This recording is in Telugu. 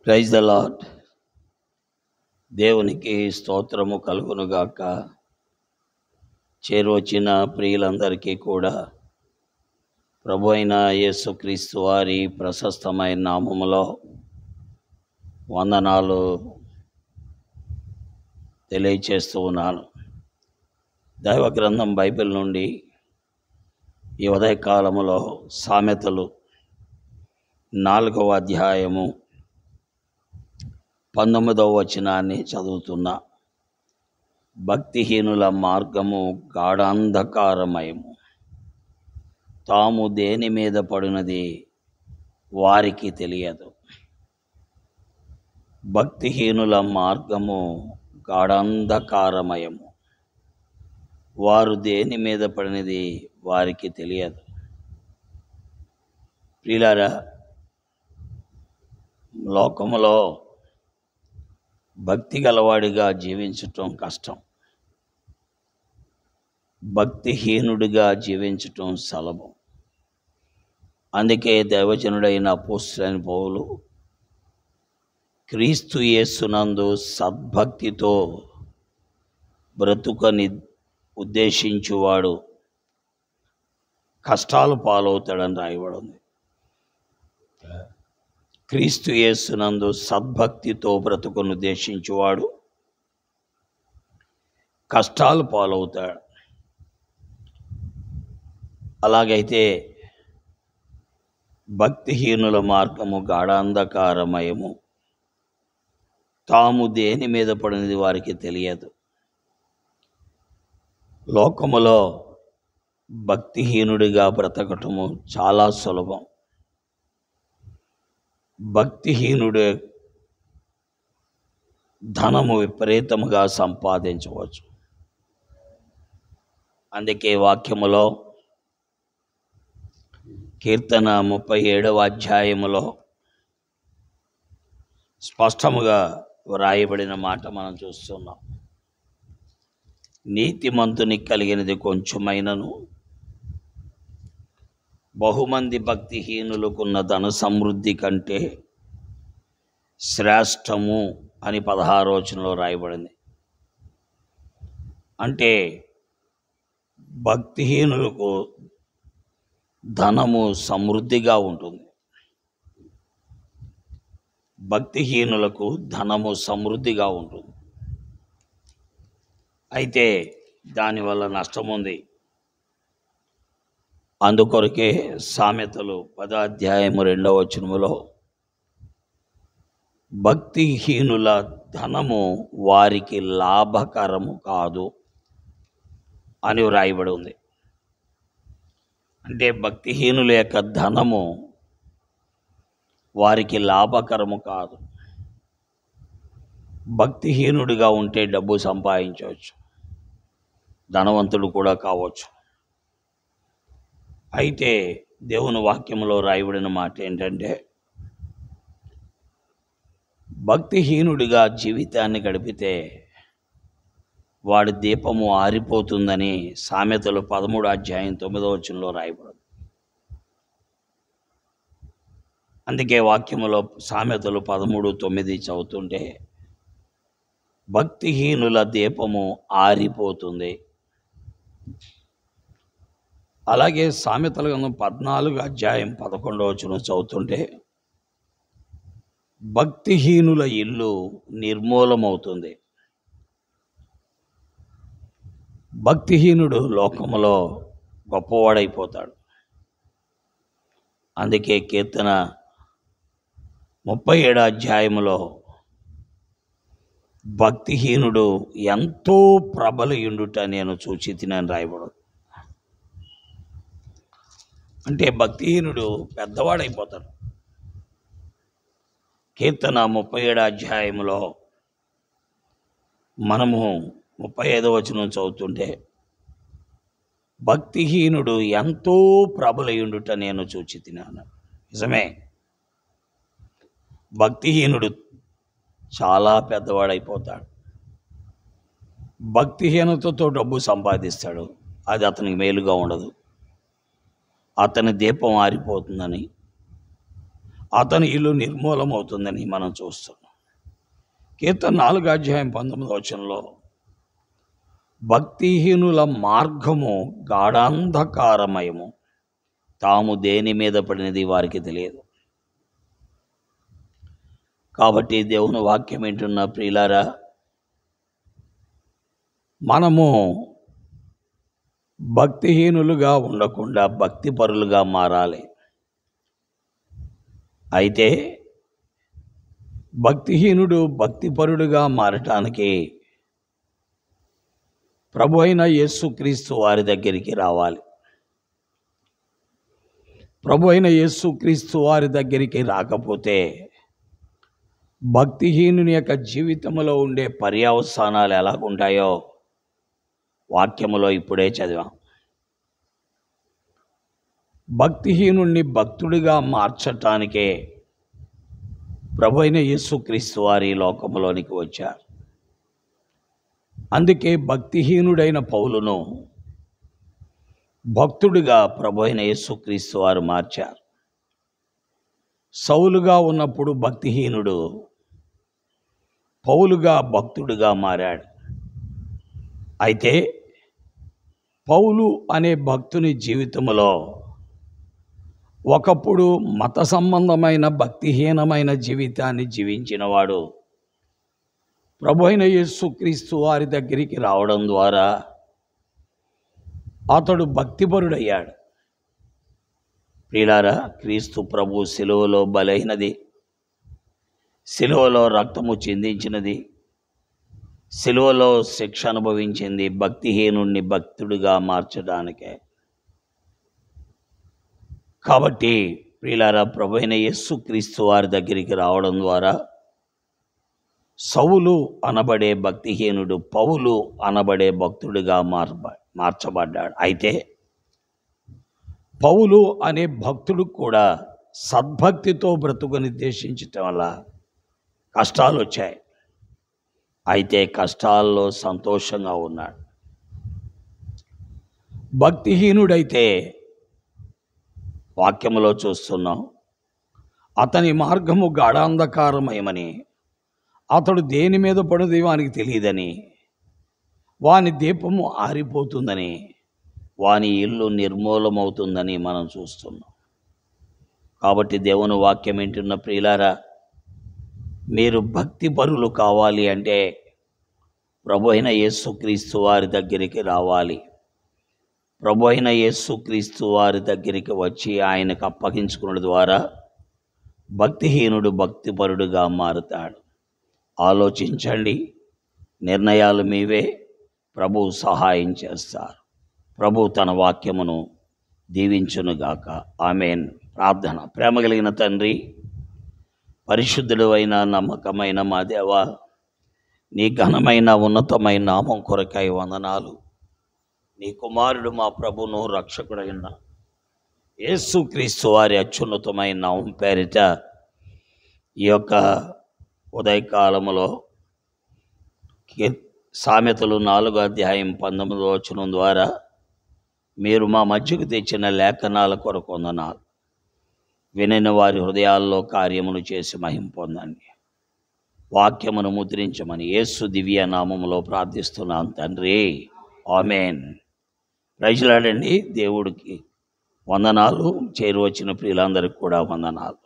Praise the lord. దేవునికి స్తోత్రము కలుగునుగాక. చేరువచ్చిన ప్రియులందరికీ కూడా ప్రభు అయిన యేసుక్రీస్తు వారి ప్రశస్తమైన నామములో వందనాలు తెలియచేస్తూ ఉన్నాను. దైవ గ్రంథం బైబిల్ నుండి ఈ ఉదయకాలములో సామెతలు 4వ అధ్యాయము 19వ వచనాన్ని చదువుతున్నా. భక్తిహీనుల మార్గము గాఢాంధకారమయము, తాము దేని మీద పడినది వారికి తెలియదు. భక్తిహీనుల మార్గము గాఢాంధకారమయము, వారు దేని మీద పడినది వారికి తెలియదు. ప్రియులారా, లోకములో భక్తి గలవాడిగా జీవించటం కష్టం, భక్తిహీనుడిగా జీవించటం సులభం. అందుకే దైవజనుడైన అపోస్తలుడైన పౌలు క్రీస్తు యేసునందు సద్భక్తితో బ్రతుకని ఉద్దేశించువాడు కష్టాలు పాలవుతాడని రాయబడింది. క్రీస్తు యేసునందు సద్భక్తితో బ్రతుకును ఉద్దేశించువాడు కష్టాలు పాలవుతాడు. అలాగైతే భక్తిహీనుల మార్గము గాఢాంధకారమయము, తాము దేని మీద పడినది వారికి తెలియదు. లోకములో భక్తిహీనుడిగా బ్రతకటము చాలా సులభం. భక్తిహీనుడే ధనము విపరీతముగా సంపాదించవచ్చు. అందుకే వాక్యములో కీర్తన 37వ అధ్యాయములో స్పష్టముగా వ్రాయబడిన మాట మనం చూస్తున్నాం. నీతిమంతుని కలిగినది కొంచెమైనను బహుమంది భక్తిహీనులకున్న ధన సమృద్ధి కంటే శ్రేష్టము అని 16వ వచనంలో రాయబడింది. అంటే భక్తిహీనులకు ధనము సమృద్ధిగా ఉంటుంది. భక్తిహీనులకు ధనము సమృద్ధిగా ఉంటుంది. అయితే దానివల్ల నష్టం ఉంది. అందుకొరకే సామెతలు 10వ అధ్యాయము 2వ వచనములో భక్తిహీనుల ధనము వారికి లాభకరము కాదు అని వ్రాయబడి ఉంది. అంటే భక్తిహీనుల యొక్క ధనము వారికి లాభకరము కాదు. భక్తిహీనుడిగా ఉంటే డబ్బు సంపాదించవచ్చు, ధనవంతుడు కూడా కావచ్చు. అయితే దేవుని వాక్యంలో రాయబడిన మాట ఏంటంటే, భక్తిహీనుడిగా జీవితాన్ని గడిపితే వాడి దీపము ఆరిపోతుందని సామెతలు 13వ అధ్యాయం 9వ వచనంలో రాయబడింది. అందుకే వాక్యములో సామెతలు 13:9 చదువుతుంటే భక్తిహీనుల దీపము ఆరిపోతుంది. అలాగే సామెతల గ్రంథం 14వ అధ్యాయం 11వ వచనం చదువుతుంటే భక్తిహీనుల ఇల్లు నిర్మూలమవుతుంది. భక్తిహీనుడు లోకములో గొప్పవాడైపోతాడు. అందుకే కీర్తన 37వ అధ్యాయములో భక్తిహీనుడు ఎంతో ప్రబలయుండుట నేను చూచితినని రాయబడు. అంటే భక్తిహీనుడు పెద్దవాడైపోతాడు. కీర్తన 37వ అధ్యాయంలో మనము 35వ వచనం చదువుతుంటే భక్తిహీనుడు ఎంతో ప్రబలయుండుట నేను చూచితినాను. నిజమే, భక్తిహీనుడు చాలా పెద్దవాడైపోతాడు. భక్తిహీనతతో డబ్బు సంపాదిస్తాడు, అది అతనికి మేలుగా ఉండదు. అతని దీపం ఆరిపోతుందని అతని ఇల్లు నిర్మూలమవుతుందని మనం చూస్తున్నాం. కీర్తన 4:19 భక్తిహీనుల మార్గము గాఢాంధకారమయము, తాము దేని మీద పడినది వారికి తెలియదు. కాబట్టి దేవుని వాక్యం వింటున్న ప్రియులారా, మనము భక్తిహీనులుగా ఉండకుండా భక్తిపరులుగా మారాలి. అయితే భక్తిహీనుడు భక్తిపరుడుగా మారటానికి ప్రభు అయిన యేసుక్రీస్తు వారి దగ్గరికి రావాలి. ప్రభు అయిన యేసుక్రీస్తు వారి దగ్గరికి రాకపోతే భక్తిహీనుని యొక్క జీవితంలో ఉండే పర్యవసానాలు ఎలాగుంటాయో వాక్యములో ఇప్పుడే చదివాం. భక్తిహీనుణ్ణి భక్తుడిగా మార్చటానికే ప్రభు అయిన యేసుక్రీస్తు వారి లోకములోనికి వచ్చారు. అందుకే భక్తిహీనుడైన పౌలును భక్తుడిగా ప్రభు అయిన యేసుక్రీస్తు వారు మార్చారు. సౌలుగా ఉన్నప్పుడు భక్తిహీనుడు పౌలుగా భక్తుడిగా మారాడు. అయితే పౌలు అనే భక్తుని జీవితంలో ఒకప్పుడు మత సంబంధమైన భక్తిహీనమైన జీవితాన్ని జీవించినవాడు ప్రభు అయిన యేసుక్రీస్తు వారి దగ్గరికి రావడం ద్వారా అతడు భక్తిపరుడయ్యాడు. ప్రియులారా, క్రీస్తు ప్రభు సిలువలో బలైనది, సిలువలో రక్తము చిందించినది, సిలువలో శిక్ష అనుభవించింది భక్తిహీనుణ్ణి భక్తుడిగా మార్చడానికే. కాబట్టి ప్రియులారా, ప్రభు అయిన యేసుక్రీస్తు వారి దగ్గరికి రావడం ద్వారా సౌలు అనబడే భక్తిహీనుడు పౌలు అనబడే భక్తుడిగా మార్చబడ్డాడు. అయితే పౌలు అనే భక్తుడు కూడా సద్భక్తితో బ్రతుకు నిర్దేశించటం వల్ల కష్టాలు వచ్చాయి. అయితే కష్టాల్లో సంతోషంగా ఉన్నాడు. భక్తిహీనుడైతే వాక్యములో చూస్తున్నాం, అతని మార్గము గాఢాంధకారమయమని, అతడు దేని మీద పడది వానికి తెలియదని, వాని దీపము ఆరిపోతుందని, వాని ఇల్లు నిర్మూలమవుతుందని మనం చూస్తున్నాం. కాబట్టి దేవుని వాక్యం వింటున్న ప్రియులారా, మీరు భక్తి పరులు కావాలి అంటే ప్రభు అయిన యేసుక్రీస్తు వారి దగ్గరికి రావాలి. ప్రభు అయిన యేసుక్రీస్తు వారి దగ్గరికి వచ్చి ఆయనకు అప్పగించుకున్న ద్వారా భక్తిహీనుడు భక్తిపరుడుగా మారుతాడు. ఆలోచించండి, నిర్ణయాలు మీవే. ప్రభు సహాయం చేస్తారు. ప్రభు తన వాక్యమును దీవించునుగాక. ఆమేన్. ప్రార్థన. ప్రేమ కలిగిన తండ్రి, పరిశుద్ధుడు అయిన నమ్మకమైన మా దేవా, నీ ఘనమైన ఉన్నతమైన నామం కొరకై వందనాలు. నీ కుమారుడు మా ప్రభును రక్షకుడైన యేసుక్రీస్తు వారి అత్యున్నతమైన నామం పేరిట ఈ యొక్క ఉదయకాలములో సామెతలు 4:19 ద్వారా మీరు మా మధ్యకు తెచ్చిన లేఖనాల కొరకు వందనాలు. వినిన వారి హృదయాల్లో కార్యమును చేసి మహిమ పొందండి. వాక్యమును ముద్రించమని యేసు దివ్య నామములో ప్రార్థిస్తున్నాను తండ్రి. ఆమేన్. ప్రైజ్లాడండి. దేవుడికి వందనాలు. చేరువచ్చిన ప్రియులందరికీ కూడా వందనాలు.